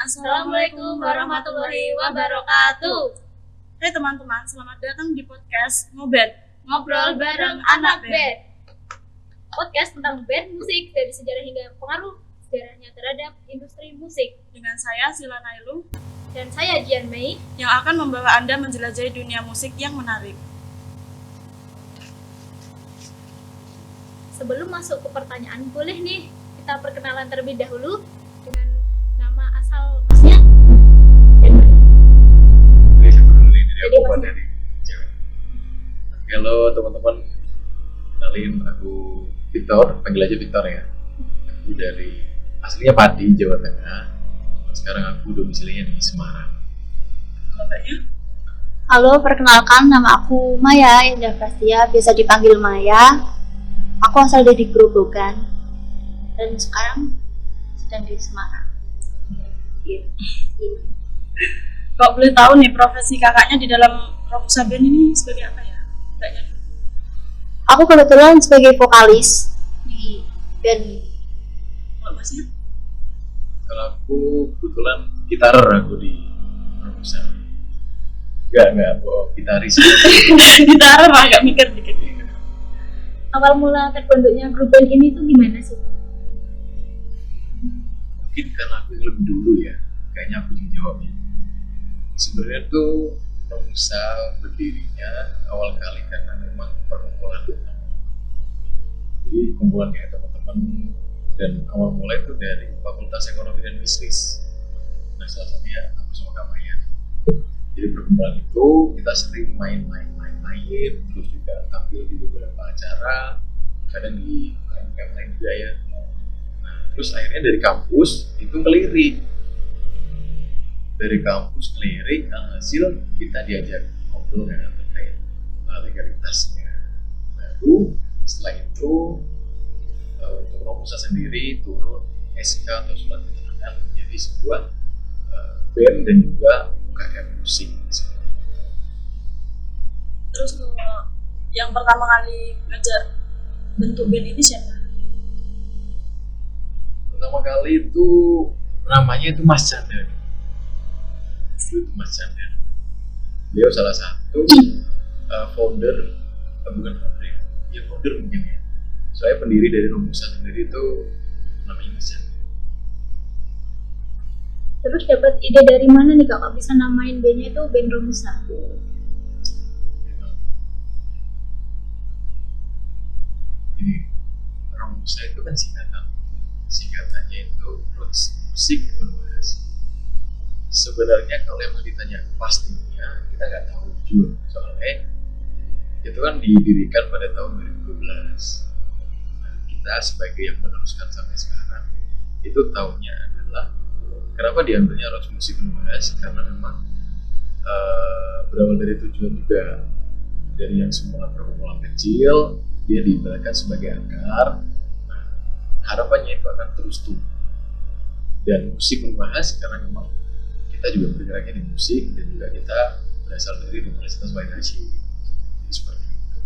Assalamualaikum warahmatullahi wabarakatuh. Hai teman-teman, selamat datang di podcast Ngobrol bareng anak band. Podcast tentang band musik dari sejarah hingga pengaruh sejarahnya terhadap industri musik. Dengan saya Sila Nailu Dan saya Jian Mei yang akan membawa Anda menjelajahi dunia musik yang menarik. Sebelum masuk ke pertanyaan, boleh nih kita perkenalan terlebih dahulu dengan nama asal masnya. Jadi aku dari cewek. Halo teman-teman, kenalin aku Victor, panggil aja Victor ya. Aku dari aslinya Pati, Jawa Tengah. Sekarang aku domisilinya di Semarang. Halo, perkenalkan nama aku Maya Indah Prastia, biasa dipanggil Maya. Aku asal dari Grobogan dan sekarang sedang di Semarang. Kok boleh tahu nih profesi kakaknya di dalam Romusa Band ini sebagai apa ya? Kakaknya dulu. Aku kebetulan sebagai vokalis di band. Kalau masnya? Kalau aku kebetulan gitarer aku di Romusa. Enggak, aku gitaris. Gitar agak mikir dikit. Awal mula terbentuknya grup band ini tuh gimana sih? Mungkin karena aku yang lebih dulu ya, kayaknya aku yang jawabnya. Sebenarnya tuh Romusa berdirinya awal kali karena memang perkumpulan. Jadi kumpulan kayak teman-teman, dan awal mulai itu dari Fakultas Ekonomi dan Bisnis. Nah, salah satunya aku sama Kak Maya. Jadi perkumpulan itu kita sering main, terus juga tampil di beberapa acara, kadang di UKM lain juga ya. Nah, terus akhirnya dari kampus itu ngelirik. Hasil kita diajak ngobrol dengan terkait legalitasnya. Baru setelah itu untuk Romusa sendiri turun SK atau surat keterangan menjadi sebuah band dan juga UKM musik. Terus yang pertama kali ngajak bentuk band ini siapa? Pertama kali itu namanya itu Mas Chandra. Itu Mas Chandra. Beliau salah satu founder, bukan founder ya founder mungkin ya. Soalnya pendiri dari Romusa sendiri itu namanya Mas Chandra. Terus dapat ide dari mana nih kakak bisa namain bandnya itu band Romusa? Ini Romusa itu kan singkatannya itu Roots Musik Universitas. Sebenarnya kalau yang mau ditanya pastinya kita nggak tahu juga, soalnya itu kan didirikan pada tahun 2012. Nah, kita sebagai yang meneruskan sampai sekarang itu tahunya adalah kenapa diambilnya Roots Musik Universitas, karena memang berawal dari tujuan juga dari yang semula perkumpulan kecil, dia diibaratkan sebagai akar. Nah, harapannya itu akan terus tumbuh. Dan musik membahas karena memang kita juga bergeraknya di musik dan juga kita berasal dari Universitas Wainasi. Jadi seperti itu.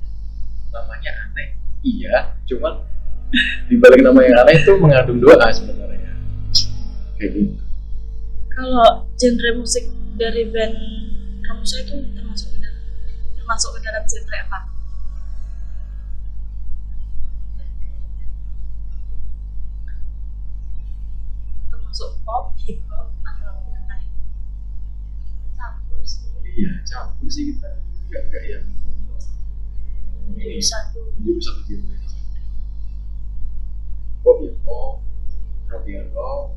Namanya aneh, iya, cuman dibalik nama yang aneh itu mengandung doa sebenarnya. Kayak gitu. Kalau genre musik dari band Romusa itu termasuk ke dalam genre apa? Termasuk pop, hip hop, atau yang lain? Campur sih. Iya, campur sih kita. Enggak yang Jadi satu. menjadi satu genre. Pop ya pop, rock ya rock.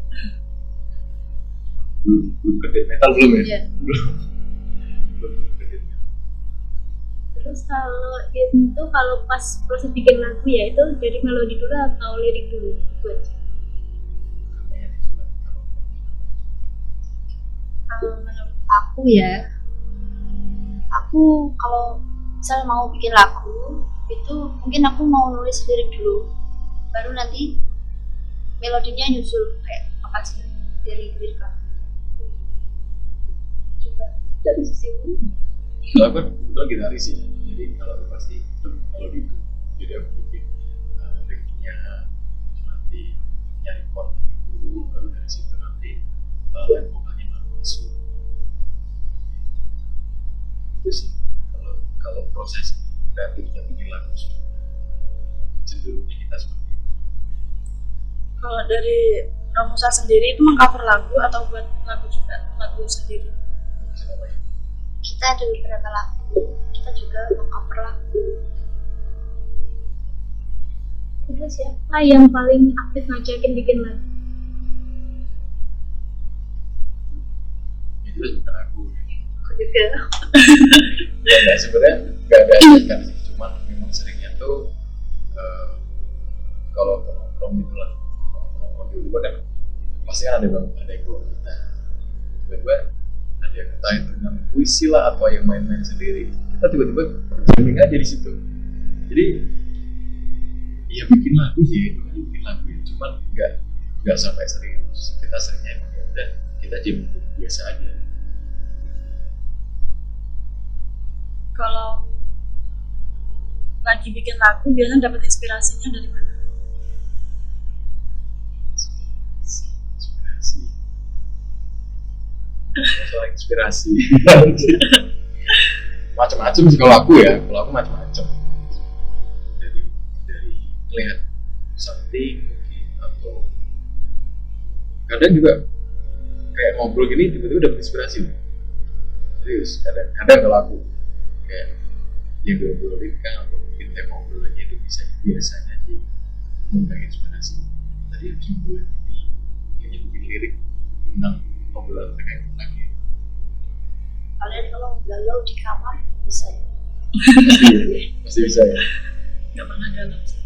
Belum ke death metal belum ya? Iya. Belum ke death metal. Terus kalau pas proses bikin lagu ya itu dari melodi dulu atau lirik dulu buat? Namanya dicoba Kalau menurut aku ya, aku kalau misalnya mau bikin lagu itu mungkin aku mau nulis lirik dulu, baru nanti melodinya nyusul kayak apa sih dari lirik lagu. Coba dari sisi ini. Kalau aku kebetulan gitaris sih, jadi kalau aku pasti melodi itu. Jadi aku bikin liriknya, nanti nyari chordnya dulu, baru dari situ nanti line vokalnya nggak masuk. Itu sih kalau kalau proses kreatifnya bikin lagu cenderungnya kita seperti itu. Kalau dari Romusa sendiri itu mengcover lagu atau buat lagu juga, lagu sendiri? Bisa apa ya? Kita ada beberapa lagu, kita juga meng-cover lagu. Itu siapa yang paling aktif ngajakin bikin lagu? Itu bukan aku. Aku juga. Ya nggak, sebenarnya nggak ada kan sih, cuman memang seringnya tuh kalau nongkrong gitu lah, nongkrong tiba-tiba kan pasti kan ada yang bawa kita, tiba-tiba ada yang entah itu dengan puisi lah atau yang main-main sendiri, kita tiba-tiba jamming aja di situ. Jadi iya bikin lagu sih, itu kan bikin lagu ya, cuman nggak sampai serius. Kita seringnya emang ya udah kita jamming biasa aja. Kalau lagi bikin lagu biasanya dapat inspirasinya dari mana? Masalah inspirasi macam-macam sih kalau aku macam-macam, dari melihat something mungkin, atau kadang juga kayak ngobrol gini tiba-tiba dapet inspirasi serius. Kadang kalau aku kayak yang ngobrolin kan atau mungkin tema ngobrolnya itu biasanya sih mengundang inspirasi. Tadi habis ngobrolin ini kayaknya bikin lirik tentang obrolan terkait lagi. Kalian kalau galau di kamar bisa ya? Pasti bisa ya. Gak pernah galau sih.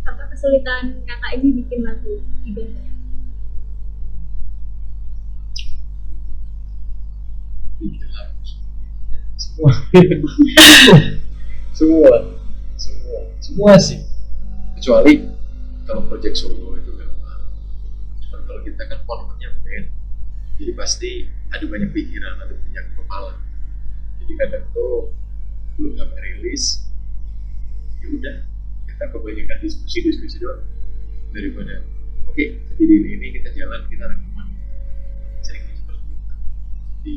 Apa kesulitan kakak ini bikin lagu di band? Bikin lagu semua sih, kecuali kalau project solo itu gampang. Cuma kalau kita kan formatnya band, jadi pasti ada banyak pikiran, ada banyak kepala. Jadi kadang tuh belum sampai rilis, ya udah kita kebanyakan diskusi doang daripada oke, jadi ini kita jalan, kita rekaman. Seringnya seperti itu, di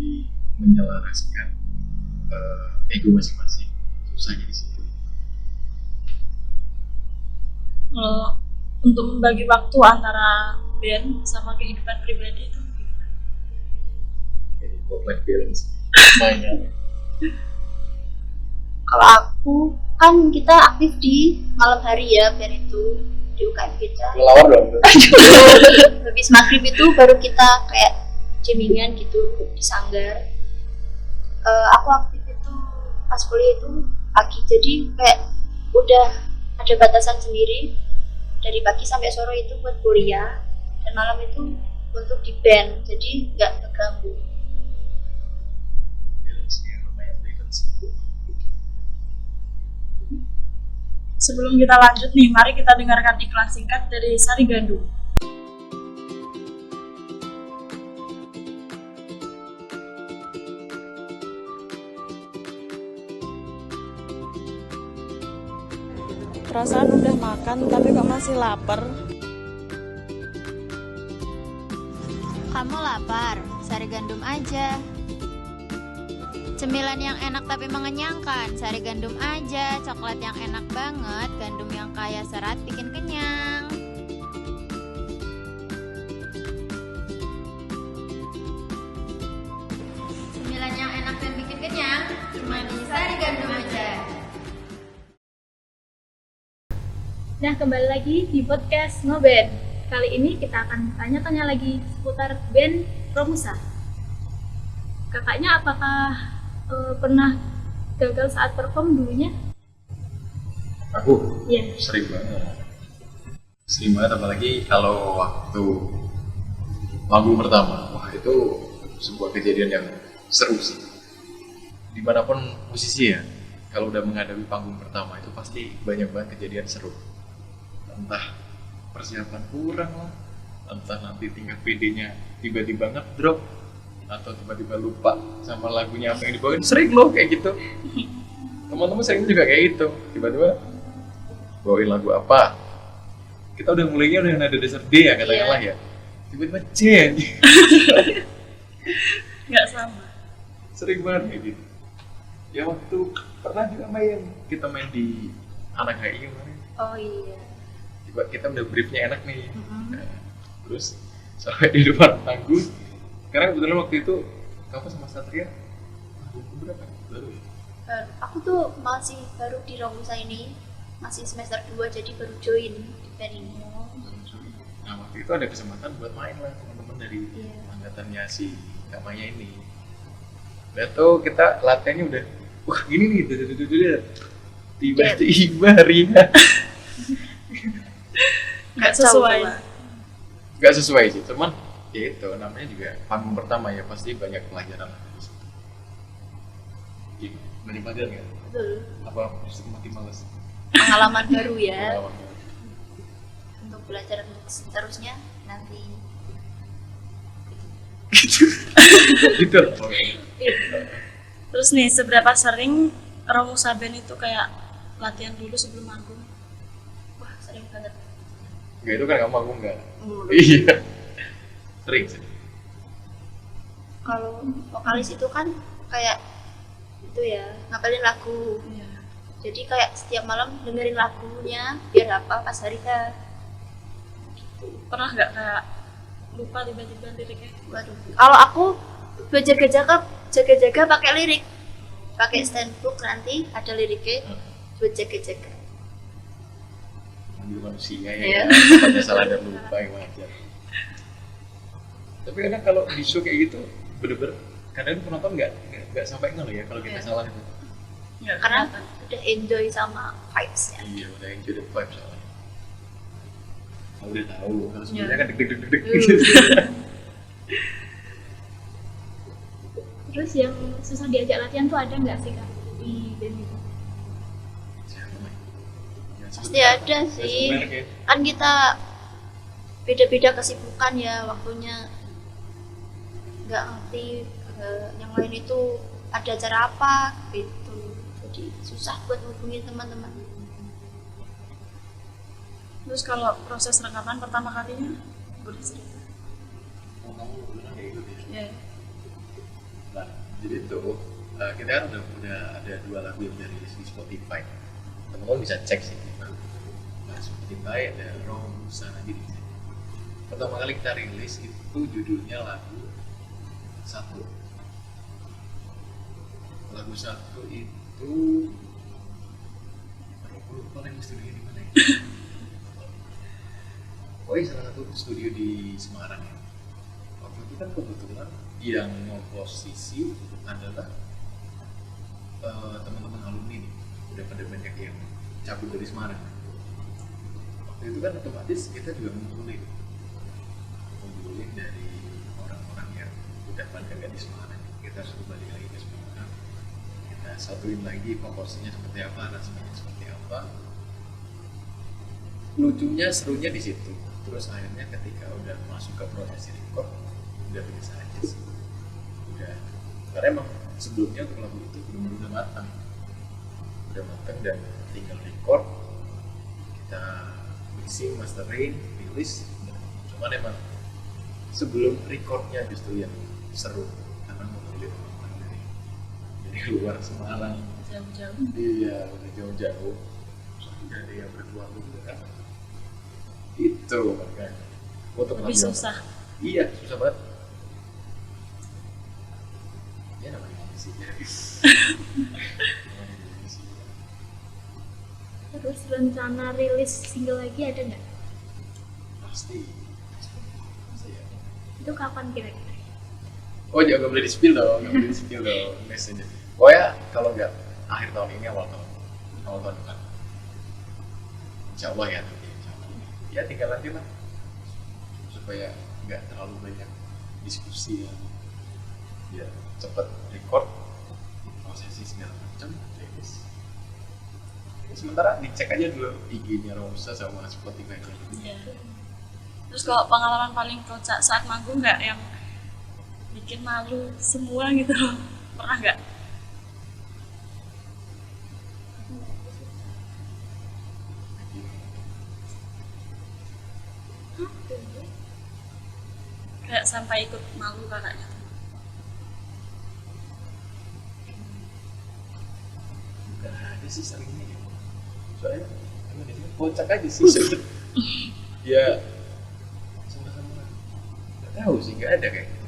menyelaraskan ego masing-masing. Susahnya di situ. Untuk membagi waktu antara band sama kehidupan pribadi itu gimana? Jadi work-life balance mainnya. Kalau aku kan kita aktif di malam hari ya, band itu di UKM kita. Kelawar dong. Habis maghrib itu baru kita kayak jammingan gitu di sanggar. Aku aktif itu pas kuliah itu pagi, jadi kayak udah ada batasan sendiri. Dari pagi sampai sore itu buat kuliah, dan malam itu untuk di band, jadi nggak terganggu. Balance-nya lumayan balance. Sebelum kita lanjut nih, mari kita dengarkan iklan singkat dari Sari Gandum. Perasaan udah makan tapi kok masih lapar. Kamu lapar? Sari gandum aja. Cemilan yang enak tapi mengenyangkan, sari gandum aja. Coklat yang enak banget, gandum yang kaya serat bikin kenyang. Cemilan yang enak dan bikin kenyang, cuma di sari gandum aja. Nah, kembali lagi di podcast Ngoband. Kali ini kita akan tanya-tanya lagi seputar band Romusa. Kakaknya apakah pernah gagal saat perform dulunya? Aku Iya. sering banget apalagi kalau waktu manggung pertama. Wah, itu sebuah kejadian yang seru sih. Dimanapun musisi ya, kalau udah menghadapi panggung pertama itu pasti banyak banget kejadian seru. Entah persiapan kurang lah, entah nanti tingkat PD-nya tiba-tiba ngedrop, atau tiba-tiba lupa sama lagunya apa yang dibawain. Sering loh kayak gitu. Teman-teman sering juga kayak gitu, tiba-tiba bawain lagu apa, kita udah mulainya udah nada dasar D ya katakanlah ya, tiba-tiba C aja. Nggak sama. Sering banget kayak gitu. Ya waktu pernah juga kita main di anak HI kemarin. Oh iya. Tiba kita udah briefnya enak nih. Nah, terus sampai di depan panggung. Karena kebetulan waktu itu kamu sama Satria panggung berapa? Baru ya? Aku tuh masih baru di Romusa ini, masih semester 2 jadi baru join di band ini. Nah waktu itu ada kesempatan buat main lah teman-teman dari angkatannya si Kamaya ini. Lihat tuh kita latihannya udah, wah gini nih, tiba-tiba Rina Nggak sesuai. nggak sesuai sih, cuman ya itu namanya juga panggung pertama ya pasti banyak pelajaran lah. Banyak pelajaran nggak? Betul. Apa justru makin males? Pengalaman baru ya. Pengalaman baru. Untuk belajar seterusnya nanti. Gitu loh pokoknya. Terus nih, seberapa sering Romusa Band itu kayak latihan dulu sebelum manggung? Wah, sering banget. Nggak, itu kan kamu manggung nggak? Iya, sering sih. Kalau vokalis itu kan kayak itu ya, ngapalin lagu. Iya. Jadi kayak setiap malam dengerin lagunya biar apa pas hari H. Pernah nggak kayak lupa tiba-tiba liriknya? Waduh. Kalau aku jaga-jaga pakai lirik, pakai standbook nanti ada liriknya buat jaga-jaga. Manggil manusia Iya. ya, pada salah dan lupa yang wajar. Tapi kadang kalau di show kayak gitu, bener-bener kadang penonton nggak sampai nggak ya kalau kita salah itu. Nggak Karena kelihatan. udah enjoy sama vibes-nya. Iya, udah enjoy the vibe soalnya. Kalau udah tahu, kalau Iya. sebenarnya kan deg-deg. Terus yang susah diajak latihan tuh ada nggak sih kak di band itu? Pasti ada sih. Kan kita beda-beda kesibukan ya waktunya. Nggak ngerti yang lain itu ada acara apa gitu. Jadi susah buat hubungin teman-teman. Terus kalau proses rekaman pertama kalinya boleh cerita? Kamu bilang kayak gitu ya. Iya. Nah, jadi tuh kita kan udah ada 2 lagu yang udah rilis di Spotify. Teman-teman bisa cek sih. Nah, Spotify ada Romusa gitu. Pertama kali kita rilis itu judulnya lagu 1. Lagu 1 itu aku lupa lagi studio di mana ya. Oh iya, salah satu studio di Semarang ya. Waktu itu kan kebetulan yang posisi adalah teman-teman alumni nih, udah pada banyak yang cabut dari Semarang. Waktu itu kan otomatis kita juga ngumpulin dari orang-orang yang udah pada nggak di Semarang. Kita suruh balik lagi ke Semarang, kita satuin lagi komposisinya seperti apa, aransemennya seperti apa. Lucunya, serunya di situ. Terus akhirnya ketika udah masuk ke proses record, udah biasa aja sih. Udah, karena emang sebelumnya untuk lagu itu belum udah matang dan tinggal record, kita mixing, mastering, rilis. Cuman emang sebelum recordnya justru yang seru karena mau lihat orang dari luar Semarang. Jauh-jauh. Iya, udah jauh-jauh. Soalnya ada yang berdua juga kan. Itu makanya untuk Lebih ngambil- susah. Iya, susah banget. Ya namanya manusia. Terus rencana rilis single lagi ada nggak? Pasti ya. Itu kapan kira-kira? Oh, jangan boleh di-spill dong, nggak boleh di-spill dong. Next aja. Pokoknya kalau nggak akhir tahun ini, awal tahun depan. Insya Allah ya nanti. Insya Allah. Ya tinggal nanti lah, supaya nggak terlalu banyak diskusi yang biar cepet record, prosesi segala macam. Terus sementara dicek aja dulu IG-nya Romusa sama Spotify-nya. Iya. Terus kalau pengalaman paling kocak saat manggung nggak yang bikin malu semua gitu loh? Pernah nggak? Kayak sampai ikut malu kakaknya. Nggak ada sih seringnya gitu. Soalnya gimana sih, kocak aja sih sebenarnya. Ya sama-sama nggak tahu sih, nggak ada kayak gitu.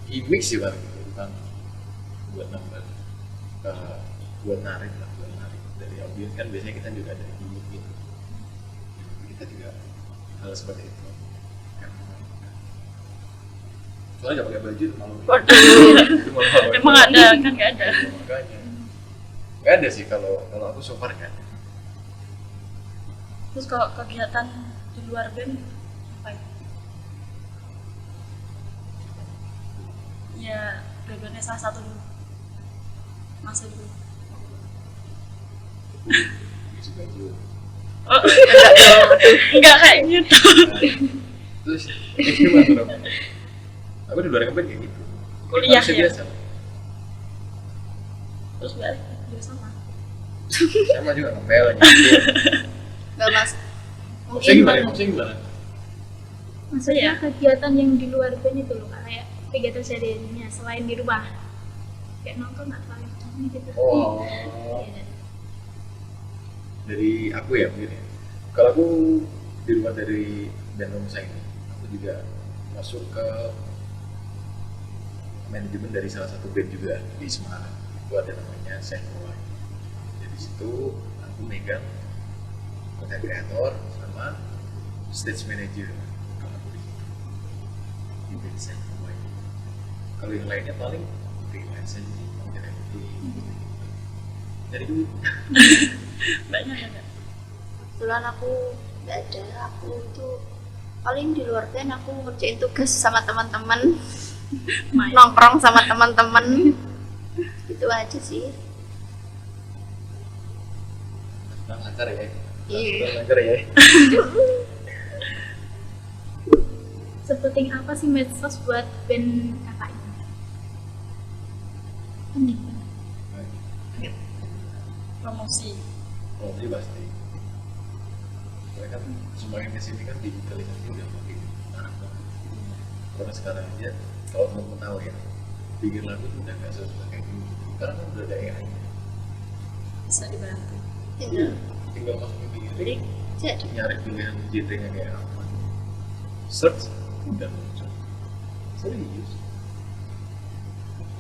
Gimik sih paling gitu, bukan buat nambah buat narik lah, buat narik dari audiens kan biasanya kita juga ada gimik gitu. Kita juga hal seperti itu. Soalnya nggak pakai baju itu malu. Itu malu. Emang ada kan? Nggak ada. Makanya nggak ada sih kalau aku so far nggak ada. Terus kalau kegiatan di luar band apa ya? Ya band-bandnya salah satu dulu. Masa dulu. Isi baju. Oh, enggak kayak gitu. Terus gimana dong? Aku di luar ngeband kayak gitu. Kuliah Manusia ya? biasa. Terus balik juga sama. Sama juga ngepel nyambil. Nggak mas. Maksudnya gimana? Maksudnya gimana? Maksudnya kegiatan yang di luar band itu loh, kayak kegiatan sehari-harinya selain di rumah, kayak nonton atau ini gitu. Oh, Iya. dari aku ya mungkin ya. Kalau aku di rumah dari band Romusa ini, aku juga masuk ke manajemen dari salah satu band juga di Semarang. Itu ada namanya Senkola. Jadi situ aku megang content creator sama stage manager. Kalau aku di situ di band Senkola. Kalau yang lainnya paling freelance aja sih, mau jadi dari duit. Banyak ada. Kebetulan aku nggak ada. Aku tuh paling di luar band aku ngerjain tugas sama teman-teman, nongkrong sama teman-teman, gitu aja sih. Lancar ya. Iya. Lancar ya. Sepenting apa sih medsos buat band kakak ini? Penting banget. Promosi. Oh, ini pasti. Soalnya kan semakin kesini kan digitalisasi udah makin parah banget. Karena sekarang aja kalau teman-teman tahu ya, bikin lagu tuh udah nggak susah kayak dulu. Sekarang kan udah ada AI. Bisa dibantu. Tinggal Tinggal masukin di lirik, jadi nyari pilihan genre-nya kayak apa. Search udah muncul. Serius.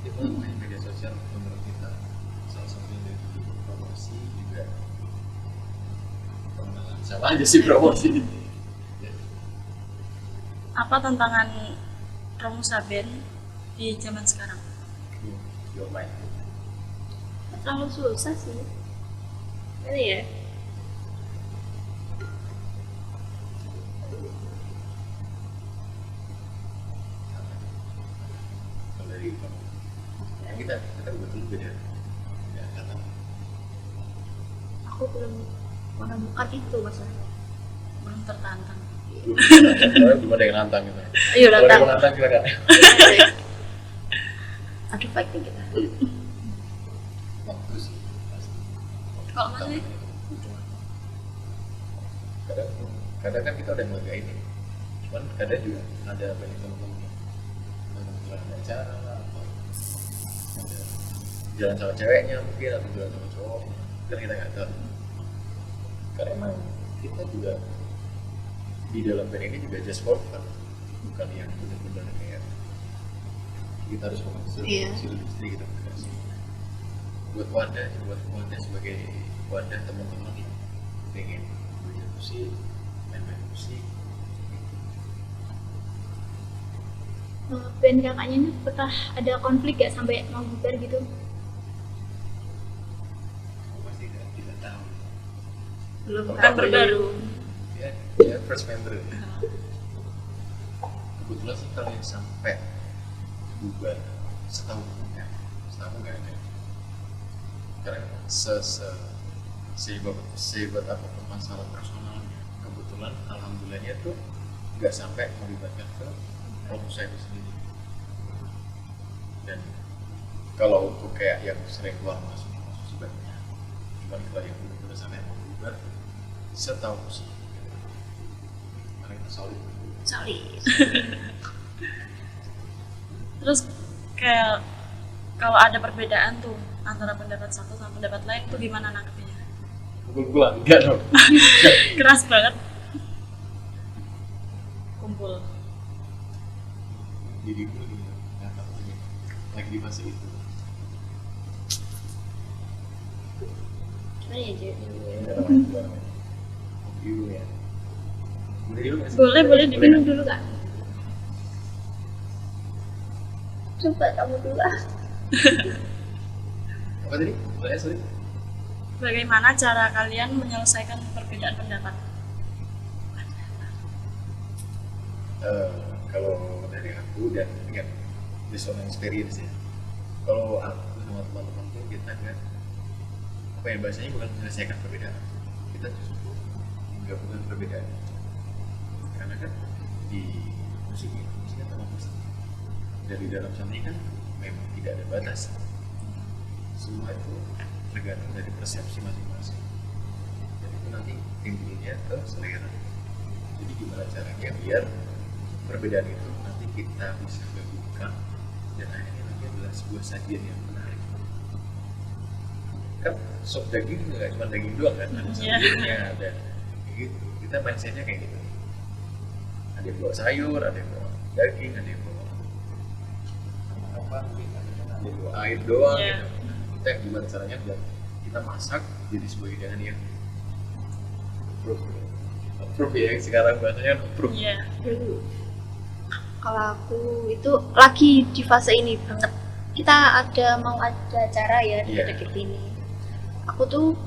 Itu main media sosial menurut kita salah satunya dari promosi juga. Sama aja sih promosi. Apa tantangan Romusa Band di zaman sekarang? Your mind. terlalu susah sih. Ini ya. Kalau dari kita betul beda. Ya, karena Aku belum menemukan itu masalahnya. Belum tertantang. belum ada yang nantang gitu. Ayo Kalau ada datang. yang nantang silakan. Aduh fighting kita. Waktu sih. Pasti. Kalau Mas Lee? Kadang kan kita udah ngerjain ini, cuman kadang juga ada banyak teman-teman yang ada acara lah, atau ada jalan sama ceweknya mungkin atau jalan sama cowok, kan kita nggak tahu. Karena emang kita juga di dalam band ini juga just for fun, bukan yang benar-benar kayak kita harus menghasilkan Iya. industri kita berkasih. Buat wadah sebagai wadah teman-teman yang pengen belajar musik, main musik. Band kakaknya ini pernah ada konflik gak sampai mau bubar gitu? Aku pasti tidak tahu. Belum Kan baru. Ya first member. Kebetulan sih kalau yang sampai bubar setahu nggak ada. Karena sehebat apapun masalah personalnya, kebetulan alhamdulillahnya tuh nggak sampai melibatkan ke Romusa itu sendiri. Dan kalau untuk kayak yang sering keluar masuk sebenarnya, cuman kalau yang benar-benar sampai mau bubar, setahu sih solid. Solid. Terus kayak kalau ada perbedaan tuh antara pendapat satu sama pendapat lain tuh gimana nangkepnya? Pukul-pukulan enggak dong. Keras banget. Kumpul. Jadi gue nggak tahu lagi di fase itu. Gimana ya, Jay? Dulu ya. Boleh dulu nggak sih? Boleh Minum dulu kak. Coba kamu dulu ah. Apa tadi? Boleh, sorry. Bagaimana cara kalian menyelesaikan perbedaan pendapat? Kalau dari aku dan dengan based on experience ya, kalau aku sama teman-teman tuh kita apa ya bahasanya bukan menyelesaikan perbedaan, kita justru menggabungkan perbedaan, karena kan di musik kan sama musik dan di dalam seni kan memang tidak ada batas, semua itu tergantung dari persepsi masing-masing, dan itu nanti timbulnya ke selera. Jadi gimana caranya biar perbedaan itu nanti kita bisa gabungkan dan akhirnya nanti adalah sebuah sajian yang menarik. Kan sop daging nggak cuma daging doang kan, ada sayurnya, ada kayak gitu. Kita mindsetnya kayak gitu. Ada yang bawa sayur, ada yang bawa daging, ada yang bawa apa? Ada yang bawa air doang. Yeah. Gitu. Nah, kita gimana caranya biar kita masak jadi sebuah hidangan yang proof ya, yang sekarang bahasanya proof. Iya. Kalau aku itu lagi di fase ini banget. Kita mau ada acara ya di Iya. deket ini. Aku tuh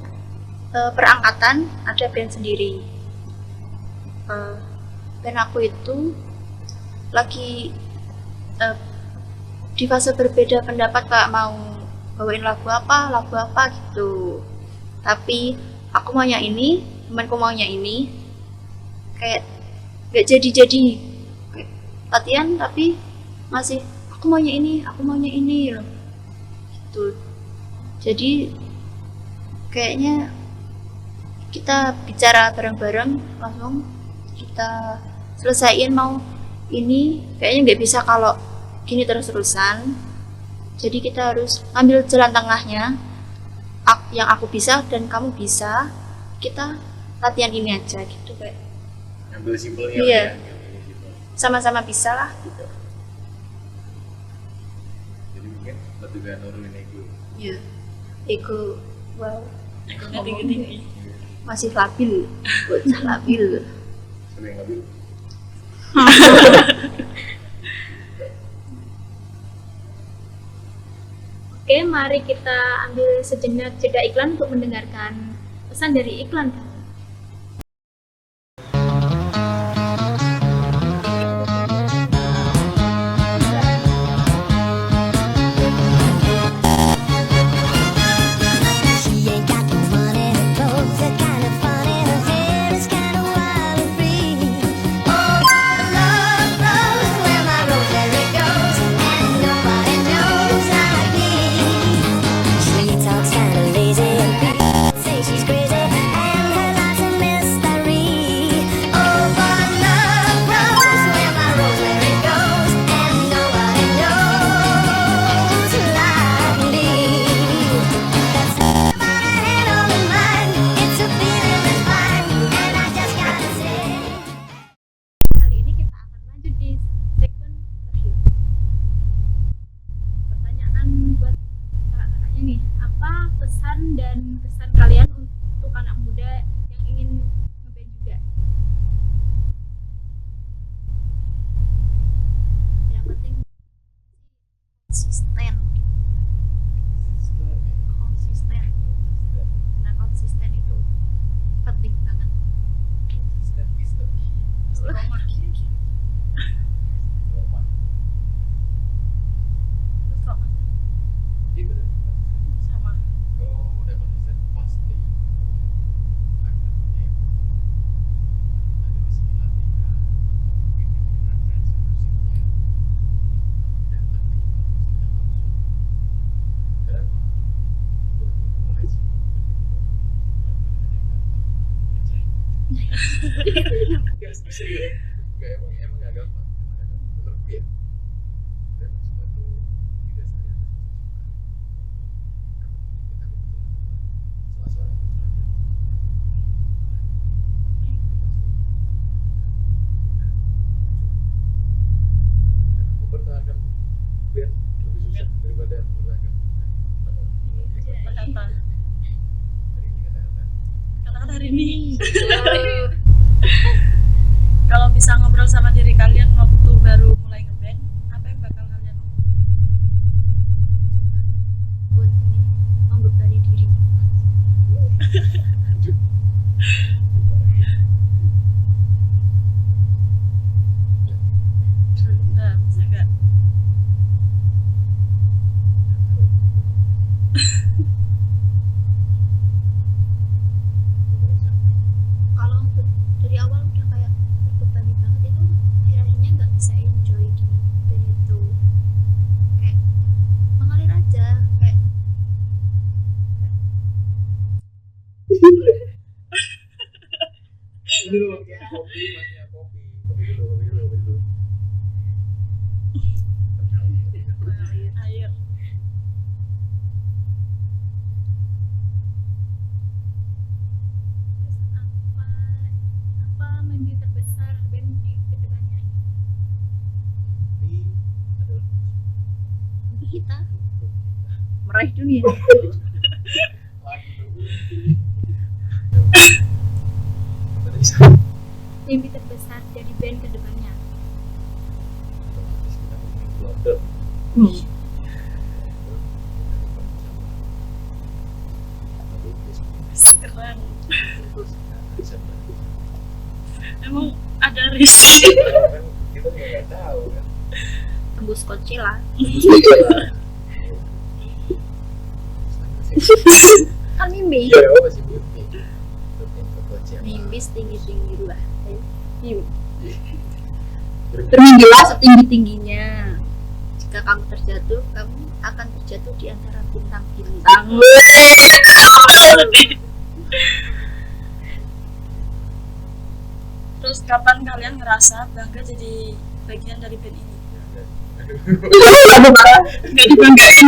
perangkatan ada band sendiri. Band aku itu lagi di fase berbeda pendapat kayak mau bawain lagu apa gitu. Tapi aku maunya ini, temanku maunya ini. Kayak gak jadi latihan tapi masih aku maunya ini loh gitu. Jadi kayaknya kita bicara bareng-bareng langsung kita selesaiin mau ini, kayaknya nggak bisa kalau gini terus-terusan. Jadi kita harus ambil jalan tengahnya, yang aku bisa dan kamu bisa, kita latihan ini aja gitu kayak Ambil simpelnya Iya. ya. Ambil simpel. sama-sama bisa lah gitu. Jadi mungkin lebih gak nurunin ego. Ya, ego, wow, Egonya tinggi-tinggi. masih labil, bocah labil. Siapa yang ngambil? Oke, mari kita ambil sejenak jeda iklan untuk mendengarkan pesan dari iklan. She ain't got no money, her clothes are kind of funny, her hair is kind of wild and free. Oh, love knows where my rosemary goes, and nobody knows like me. She talks kind of lazy, and people say she's crazy, and her life's a mystery. Oh, but love knows where my rosemary goes, and nobody knows like me. Kali ini kita akan lanjut di segmen terakhir. Pertanyaan buat kakak-kakaknya nih, apa pesan dan kesan kalian untuk anak muda yang ingin ngeband juga? Yang penting konsisten. Nah, konsisten itu penting banget. Itu deh. Sama. Kalau udah konsisten pasti akan ya, ada di sini latihan, mungkin kita referensi musiknya, datang lagi musiknya langsung. Kenapa? Buat memulai sebuah bentuk bukan hanya gampang ngecek. Gas bisa ya. Enggak, emang nggak gampang, menurutku ya. Memang suatu tidak sadar kita salah seorang karena mempertahankan band lebih susah daripada mempertahankan Kata-kata hari ini kata-kata. kata-kata hari ini. Kalau bisa ngobrol sama diri kalian waktu baru mulai ngeband, apa yang bakal kalian buat ini membebani diri. nah, bisa gak? Kalau dari awal udah kayak terbebani banget itu akhirnya nggak bisa enjoy di band itu, kayak mengalir aja kayak Ini loh kopi, masnya kopi. Kopi dulu. mengalir. Air. Terus apa mimpi terbesar band di kedepannya? Ini adalah Mimpi kita meraih dunia. lagi dulu. Apa tadi sih? Mimpi terbesar dari band kedepannya. Otomatis kita ngomongin London. Keren. Emang ada risk. Kita juga nggak tahu kan. Tembus Coachella. Kan mimpi. Iya, apa sih mimpi? Mimpi setinggi-tinggi lah. Bermimpi. Bermimpilah setinggi-tingginya. Jika kamu terjatuh, kamu akan terjatuh di antara bintang-bintang. Terus kapan kalian ngerasa bangga jadi bagian dari band ini? Nggak dibanggain.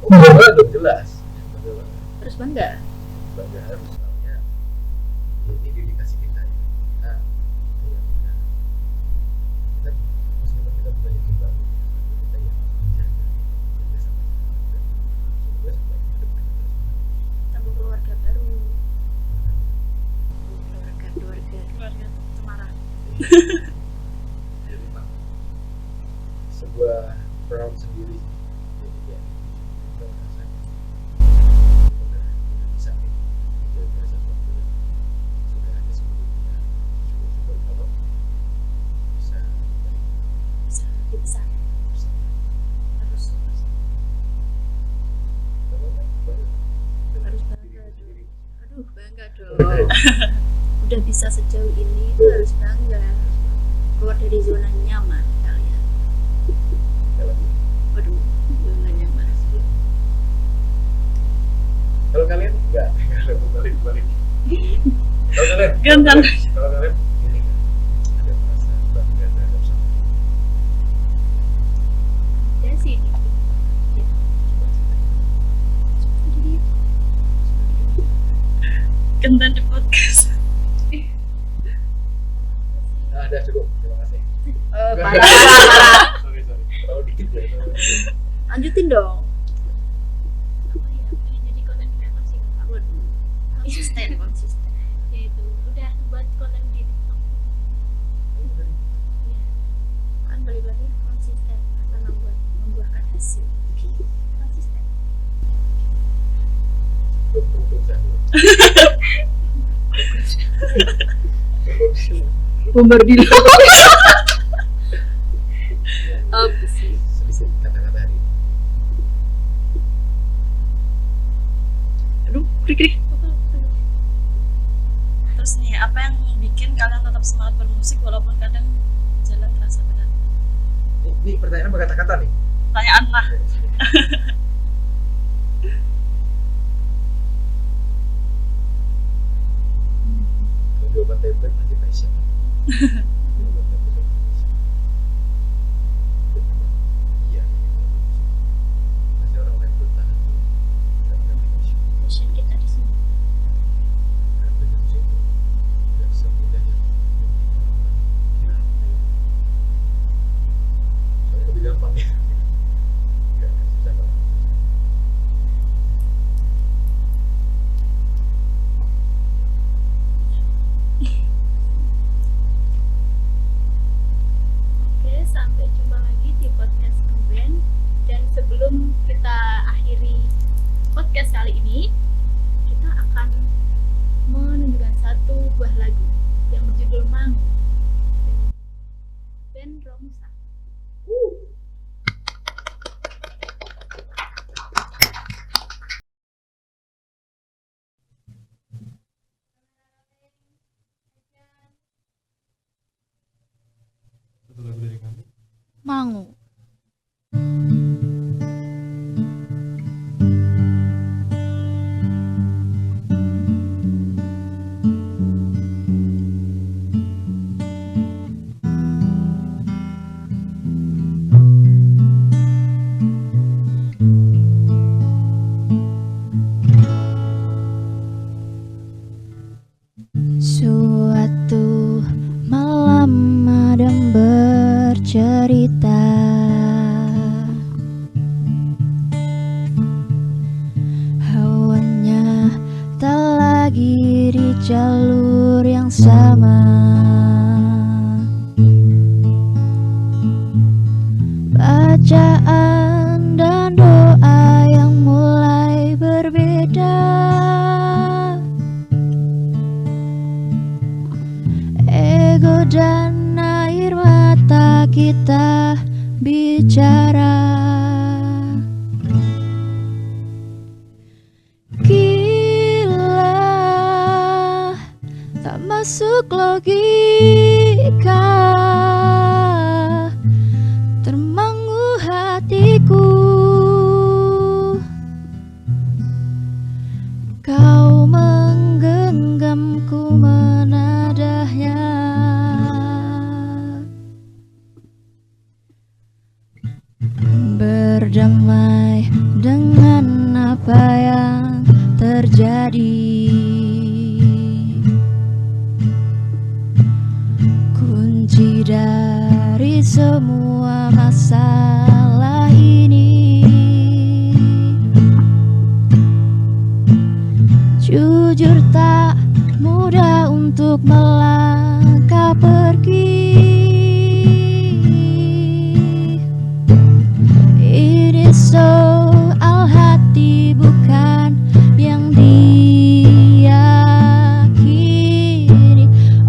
Oh, bangga dong, jelas. Bangga. Terus bangga. Bangga harus soalnya ini dedikasi kita ya. Kita yang kita meskipun kita bukan yang baru, kita yang menjaga sampai sekarang dan semoga sampai ke depan terus. Tambah keluarga baru. Keluarga. Keluarga Cemara. Jadi memang sebuah proud sendiri. Jadi ya kita merasa kita udah bisa nih menjaga sesuatu yang sudah ada sebelumnya. Syukur-syukur kalau bisa Bisa lebih besar. bersama. Harus Kalau nggak, baru harus bangga dong. Aduh, bangga dong. Udah bisa sejauh ini itu harus bangga. Keluar dari zona nyaman kalian. kalau Waduh, zona nyaman. kalau kalian nggak balik kalau kalian Gantian. kalau kalian ini nggak ada merasa bangga terhadap sama Ya sih. Jadi Kentan di podcast. nah, ada cukup terima kasih parah. sorry terlalu dikit ya Lanjutin dong. Apa ya? Pengen jadi konten kreator sih Kak. Waduh. Konsisten. Ya itu udah buat konten di TikTok. Iya. Kan balik lagi konsisten akan membuahkan hasil. Konsisten. tunggu sahur Bombardilo. Apa sih? sedikit kata-kata hari ini. Aduh, krik. Terus nih, apa yang bikin kalian tetap semangat bermusik walaupun kadang jalan terasa berat? Ini pertanyaan apa kata-kata nih? Pertanyaan lah. Kalau jawaban template pasti passion. Mangu. Suatu malam Adam bercerita, hawanya tak lagi di jalur yang sama. Bacaan dan doa yang mulai berbeda. Ego dan air mata kita bicara. Gila, tak masuk logika, termangu hatiku. Kau menggenggamku menadahnya. Berdamai dengan apa yang terjadi. Kunci dari semua masalah ini, jujur tak mudah untuk melangkah pergi. Ini soal hati bukan yang diyakini.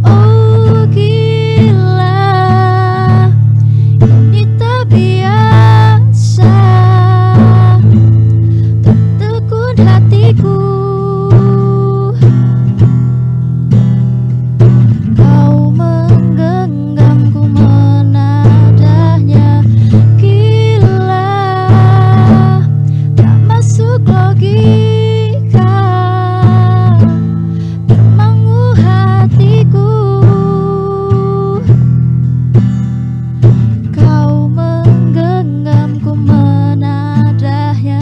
Oh gila, ini tak biasa, tertekun hatiku. Kau menggenggamku menadahnya. Gila, tak masuk logika, termangu hatiku. Kau menggenggamku menadahnya.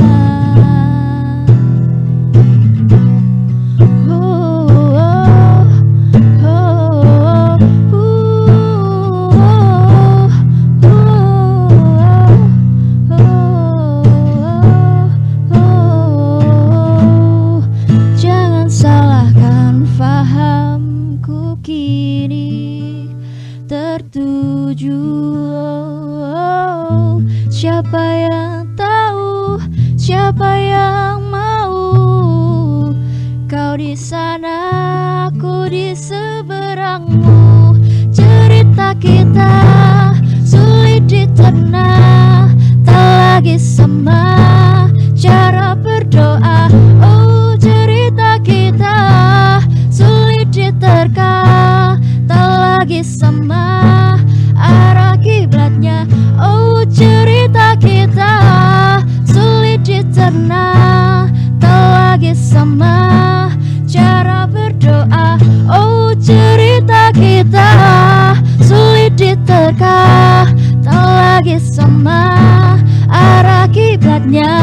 Jangan salahkan fahamku kini tertuju. Siapa yang tahu, siapa yang mau? Kau di sana, aku di seberangmu. Cerita kita sulit diterna, tak lagi sama cara berdoa. Oh cerita kita sulit diterka, tak lagi sama arah kiblatnya. Oh cerita kita sulit dicerna, tak lagi sama cara berdoa. Oh cerita kita sulit diterka, tak lagi sama arah kiblatnya.